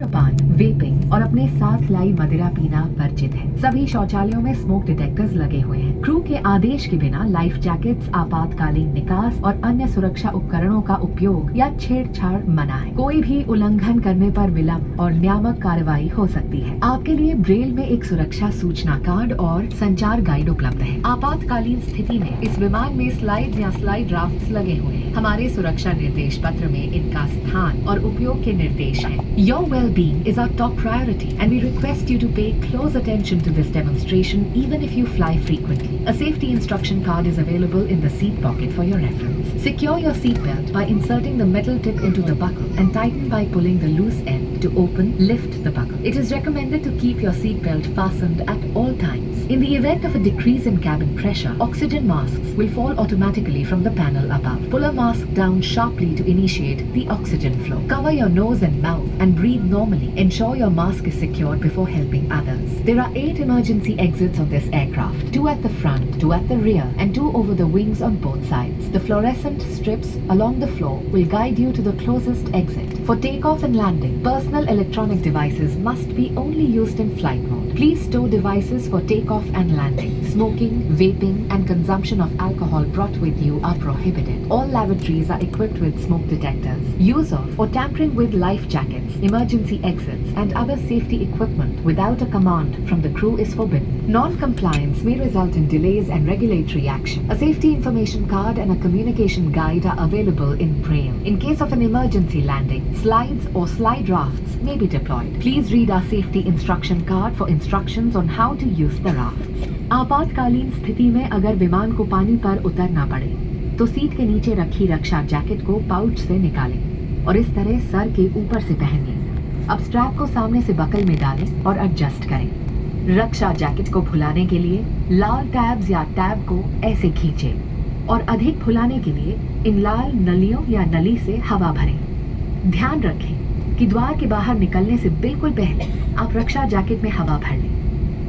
धूम्रपान, वेपिंग और अपने साथ लाई मदिरा पीना वर्जित है। सभी शौचालयों में स्मोक डिटेक्टर्स लगे हुए हैं। क्रू के आदेश के बिना लाइफ जैकेट्स, आपातकालीन निकास और अन्य सुरक्षा उपकरणों का उपयोग या छेड़छाड़ मना है। कोई भी उल्लंघन करने पर विलंब और नियामक कार्रवाई हो सकती है। आपके लिए ब्रेल में एक सुरक्षा सूचना कार्ड और संचार गाइड उपलब्ध है। आपातकालीन स्थिति में इस विमान में स्लाइड या स्लाइड राफ्ट लगे हुए हैं। हमारे सुरक्षा निर्देश पत्र में इनका स्थान और उपयोग के निर्देश हैं। Your well-being is our top priority, and we request you to pay close attention to this demonstration even if you fly frequently. A safety instruction card is available in the seat pocket for your reference. Secure your seatbelt by inserting the metal tip into the buckle and tighten by pulling the loose end to open, lift the buckle. It is recommended to keep your seatbelt fastened at all times. In the event of a decrease in cabin pressure, oxygen masks will fall automatically from the panel above. Pull a mask down sharply to initiate the oxygen flow. Cover your nose and mouth and breathe normally. Ensure your mask is secured before helping others. There are 8 emergency exits on this aircraft, 2 at the front, 2 at the rear, and 2 over the wings on both sides. The fluorescent strips along the floor will guide you to the closest exit. For takeoff and landing, personal electronic devices must be only used in flight mode. Please stow devices for takeoff and landing. Smoking, vaping, and consumption of alcohol brought with you are prohibited. All lavatories are equipped with smoke detectors. Use of or tampering with life jackets, emergency exits, and other safety equipment without a command from the crew is forbidden. Non-compliance may result in delays and regulatory action. A safety information card and a communication guide are available in Braille. In case of an emergency landing, slides or slide rafts may be deployed. Please read our safety instruction card for instructions on how to use the rafts. आपातकालीन स्थिति में अगर विमान को पानी पर उतरना पड़े तो सीट के नीचे रखी रक्षा जैकेट को पाउच से निकालें और इस तरह सर के ऊपर से पहनिए। अब स्ट्रैप को सामने से बकल में डालें और एडजस्ट करें। रक्षा जैकेट को फुलाने के लिए लाल टैब्स या टैब को ऐसे खींचें और अधिक फुलाने के लिए इन लाल नलियों या नली से हवा भरें। ध्यान रखें कि द्वार के बाहर निकलने से बिल्कुल पहले आप रक्षा जैकेट में हवा भर लें।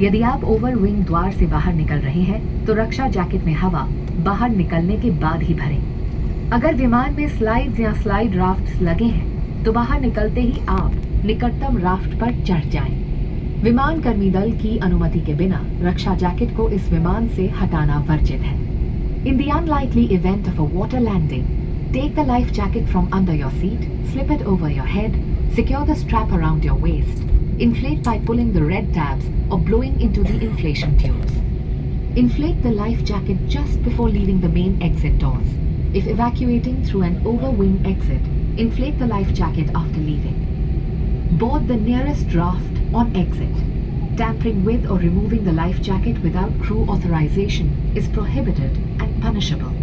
यदि आप ओवर विंग द्वार से बाहर निकल रहे हैं तो रक्षा जैकेट में हवा बाहर निकलने के बाद ही भरें। अगर विमान में स्लाइड्स या स्लाइड राफ्ट्स लगे हैं तो बाहर निकलते ही आप निकटतम राफ्ट पर चढ़ जाएं। विमान कर्मी दल की अनुमति के बिना रक्षा जैकेट को इस विमान से हटाना वर्जित है। In the unlikely event of a water landing, take the life jacket from under your seat, slip it over your head, secure the strap around your waist, inflate by pulling the red tabs or blowing into the inflation tubes. Inflate the life jacket just before leaving the main exit doors. If evacuating through an over-wing exit, inflate the life jacket after leaving. Board the nearest raft on exit. Tampering with or removing the life jacket without crew authorization is prohibited and punishable.